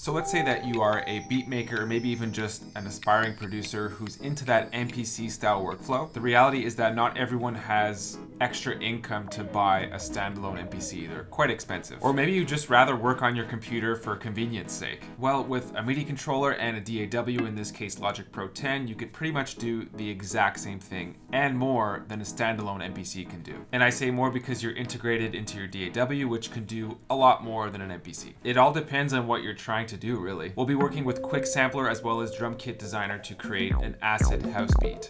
So let's say that you are a beat maker or maybe even just an aspiring producer who's into that MPC style workflow. The reality is that not everyone has extra income to buy a standalone MPC. They're quite expensive. Or maybe you just rather work on your computer for convenience sake. Well, with a MIDI controller and a DAW, in this case Logic Pro 10, you could pretty much do the exact same thing and more than a standalone MPC can do. And I say more because you're integrated into your DAW, which can do a lot more than an MPC. It all depends on what you're trying to do, really. We'll be working with Quick Sampler as well as DrumKit Designer to create an acid house beat.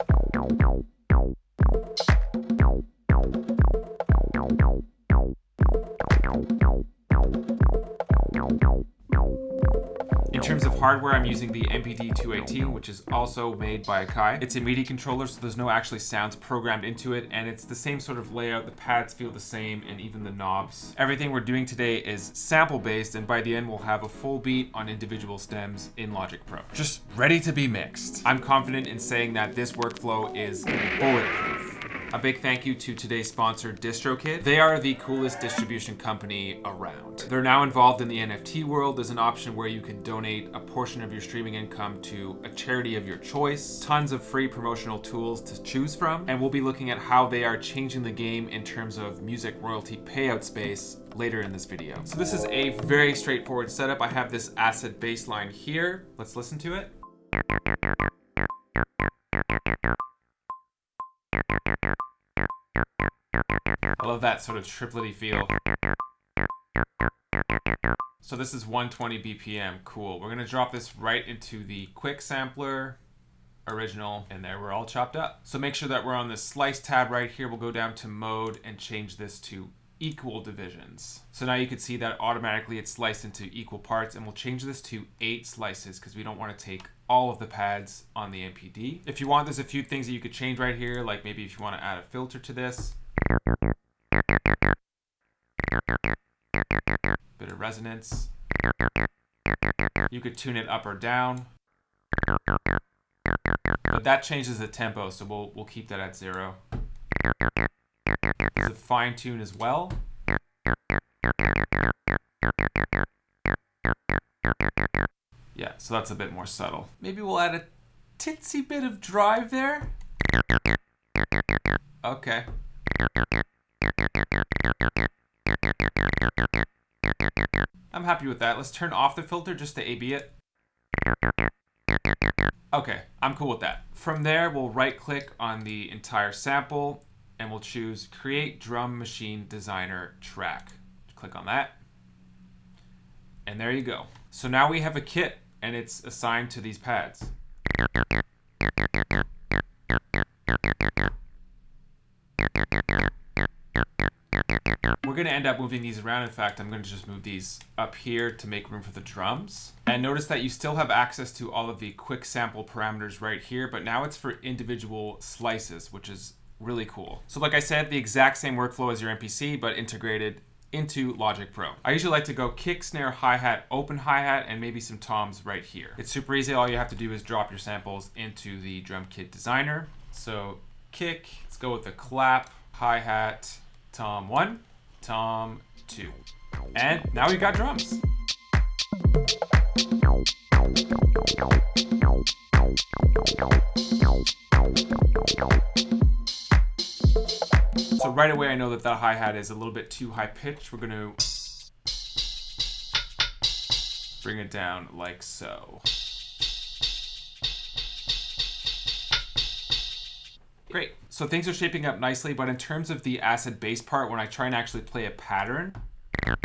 In terms of hardware, I'm using the MPD-218, which is also made by Akai. It's a MIDI controller, so there's no actually sounds programmed into it, and it's the same sort of layout. The pads feel the same, and even the knobs. Everything we're doing today is sample-based, and by the end, we'll have a full beat on individual stems in Logic Pro. Just ready to be mixed. I'm confident in saying that this workflow is bulletproof. A big thank you to today's sponsor, DistroKid. They are the coolest distribution company around. They're now involved in the NFT world. There's an option where you can donate a portion of your streaming income to a charity of your choice. Tons of free promotional tools to choose from. And we'll be looking at how they are changing the game in terms of music royalty payout space later in this video. So this is a very straightforward setup. I have this acid bass line here. Let's listen to it. I love that sort of triplety feel. So this is 120 BPM, cool. We're gonna drop this right into the quick sampler, original, and there we're all chopped up. So make sure that we're on this slice tab right here. We'll go down to mode and change this to equal divisions. So now you can see that automatically it's sliced into equal parts, and we'll change this to 8 slices because we don't want to take all of the pads on the MPD. If you want, there's a few things that you could change right here, like maybe if you want to add a filter to this. Bit of resonance. You could tune it up or down. But that changes the tempo, so we'll keep that at 0. It's a fine tune as well. Yeah, so that's a bit more subtle. Maybe we'll add a titsy bit of drive there. Okay. I'm happy with that. Let's turn off the filter just to A/B it. Okay, I'm cool with that. From there, we'll right click on the entire sample and we'll choose Create Drum Machine Designer Track. Click on that. And there you go. So now we have a kit and it's assigned to these pads. We're going to end up moving these around. In fact, I'm going to just move these up here to make room for the drums. And notice that you still have access to all of the quick sample parameters right here, but now it's for individual slices, which is really cool. So like I said, the exact same workflow as your MPC, but integrated into Logic Pro. I usually like to go kick, snare, hi-hat, open hi-hat, and maybe some toms right here. It's super easy. All you have to do is drop your samples into the DrumKit Designer. So kick, let's go with the clap, hi-hat, tom 1, tom 2. And now we got drums. So right away I know that hi-hat is a little bit too high pitched. We're going to bring it down like so. Great. So things are shaping up nicely, but in terms of the acid bass part, when I try and actually play a pattern, it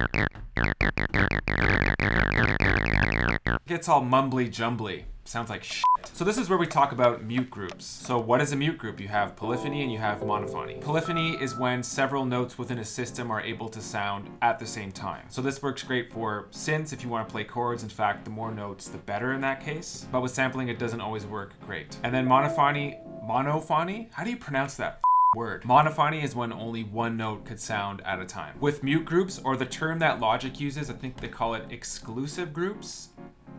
gets all mumbly jumbly. Sounds like shit. So this is where we talk about mute groups. So what is a mute group? You have polyphony and you have monophony. Polyphony is when several notes within a system are able to sound at the same time. So this works great for synths if you want to play chords. In fact, the more notes, the better in that case. But with sampling, it doesn't always work great. And then monophony? How do you pronounce that word? Monophony is when only one note could sound at a time. With mute groups, or the term that Logic uses, I think they call it exclusive groups.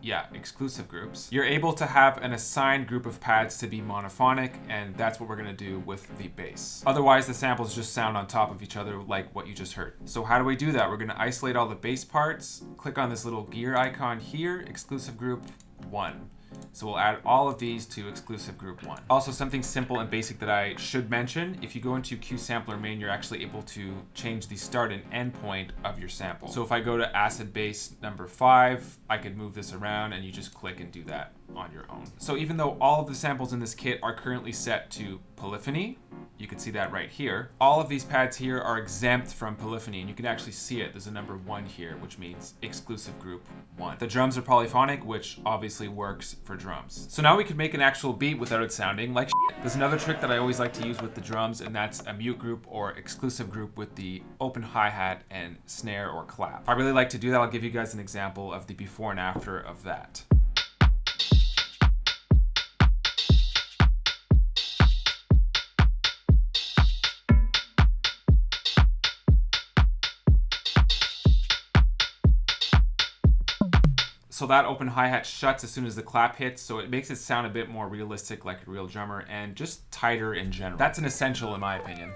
yeah, exclusive groups, you're able to have an assigned group of pads to be monophonic, and that's what we're gonna do with the bass. Otherwise, the samples just sound on top of each other like what you just heard. So how do we do that? We're gonna isolate all the bass parts, click on this little gear icon here, exclusive group 1. So we'll add all of these to exclusive group 1. Also, something simple and basic that I should mention, if you go into Q Sampler main, you're actually able to change the start and end point of your sample. So if I go to acid bass number 5, I could move this around and you just click and do that on your own. So even though all of the samples in this kit are currently set to polyphony, you can see that right here, all of these pads here are exempt from polyphony, and you can actually see it. There's a number 1 here, which means exclusive group 1. The drums are polyphonic, which obviously works for drums. So now we can make an actual beat without it sounding like shit. There's another trick that I always like to use with the drums, and that's a mute group or exclusive group with the open hi-hat and snare or clap. I really like to do that. I'll give you guys an example of the before and after of that. So that open hi-hat shuts as soon as the clap hits, so it makes it sound a bit more realistic like a real drummer and just tighter in general. That's an essential in my opinion.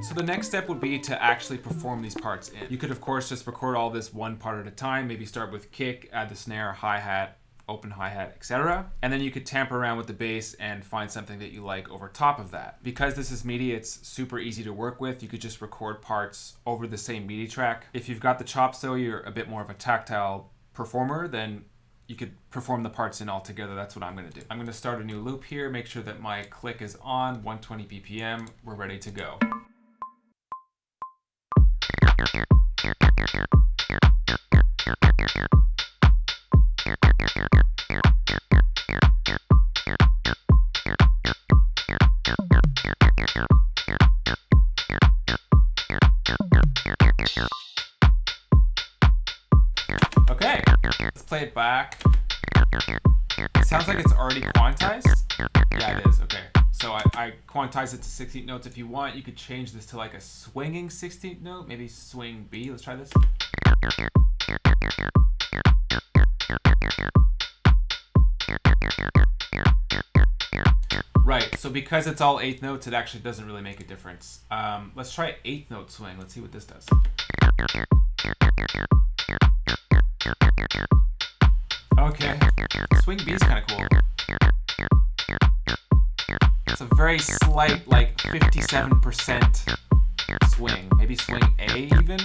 So the next step would be to actually perform these parts in. You could of course just record all this one part at a time, maybe start with kick, add the snare, hi-hat, open hi-hat, etc. And then you could tamper around with the bass and find something that you like over top of that. Because this is MIDI, it's super easy to work with. You could just record parts over the same MIDI track. If you've got the chops though, you're a bit more of a tactile performer, then you could perform the parts in all together. That's what I'm going to do. I'm going to start a new loop here, make sure that my click is on, 120 BPM. We're ready to go. Okay, let's play it back. It sounds like it's already quantized. Yeah, it is. Okay, so I quantized it to 16th notes. If you want, you could change this to like a swinging 16th note, maybe swing B. Let's try this. Right, so because it's all 8th notes, it actually doesn't really make a difference. Let's try 8th note swing. Let's see what this does. Okay, swing B is kind of cool. It's a very slight, like 57% swing. Maybe swing A even.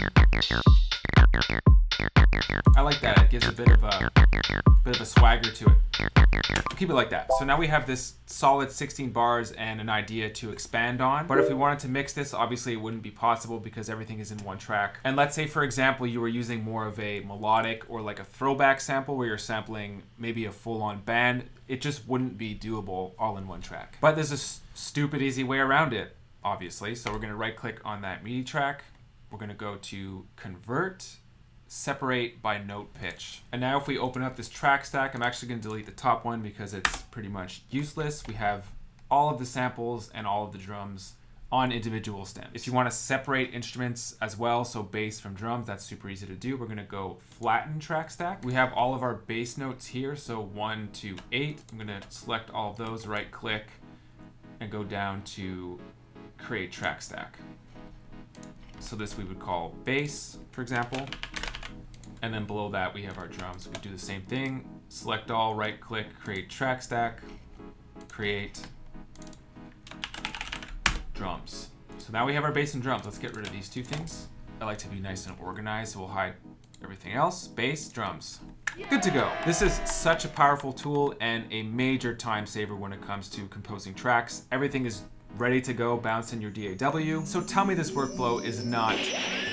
I like that. It gives a bit of a swagger to it. We'll keep it like that. So now we have this solid 16 bars and an idea to expand on. But if we wanted to mix this, obviously it wouldn't be possible because everything is in one track. And let's say, for example, you were using more of a melodic or like a throwback sample where you're sampling maybe a full-on band. It just wouldn't be doable all in one track. But there's a stupid easy way around it, obviously. So we're going to right-click on that MIDI track. We're going to go to Convert, Separate by Note Pitch. And now if we open up this track stack, I'm actually going to delete the top one because it's pretty much useless. We have all of the samples and all of the drums on individual stems. If you want to separate instruments as well, so bass from drums, that's super easy to do. We're going to go Flatten Track Stack. We have all of our bass notes here, so 1 to 8. I'm going to select all of those, right-click, and go down to Create Track Stack. So this we would call bass, for example. And then below that, we have our drums. We do the same thing. Select all, right-click, create track stack, create drums. So now we have our bass and drums. Let's get rid of these two things. I like to be nice and organized, so we'll hide everything else. Bass, drums. Good to go. This is such a powerful tool and a major time saver when it comes to composing tracks. Everything is ready to go, bounce in your DAW. So tell me this workflow is not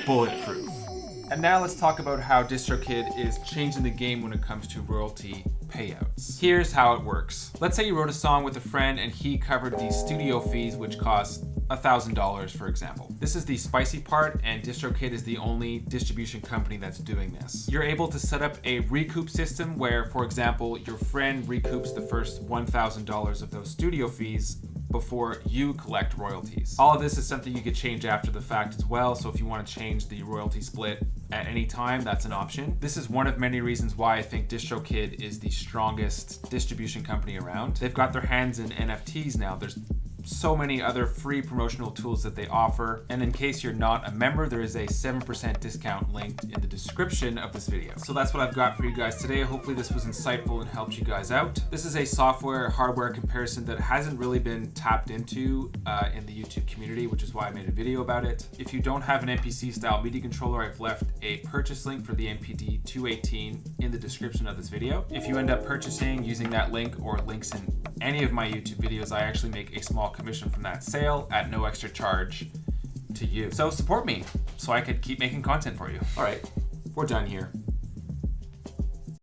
bulletproof. And now let's talk about how DistroKid is changing the game when it comes to royalty payouts. Here's how it works. Let's say you wrote a song with a friend and he covered the studio fees, which cost $1,000, for example. This is the spicy part, and DistroKid is the only distribution company that's doing this. You're able to set up a recoup system where, for example, your friend recoups the first $1,000 of those studio fees before you collect royalties. All of this is something you could change after the fact as well, so if you want to change the royalty split at any time, that's an option. This is one of many reasons why I think DistroKid is the strongest distribution company around. They've got their hands in NFTs now. There's so many other free promotional tools that they offer. And in case you're not a member, there is a 7% discount linked in the description of this video. So that's what I've got for you guys today. Hopefully this was insightful and helped you guys out. This is a software hardware comparison that hasn't really been tapped into in the YouTube community, which is why I made a video about it. If you don't have an MPC style MIDI controller, I've left a purchase link for the MPD 218 in the description of this video. If you end up purchasing using that link or links in any of my YouTube videos, I actually make a small commission from that sale at no extra charge to you. So support me so I could keep making content for you. All right, we're done here.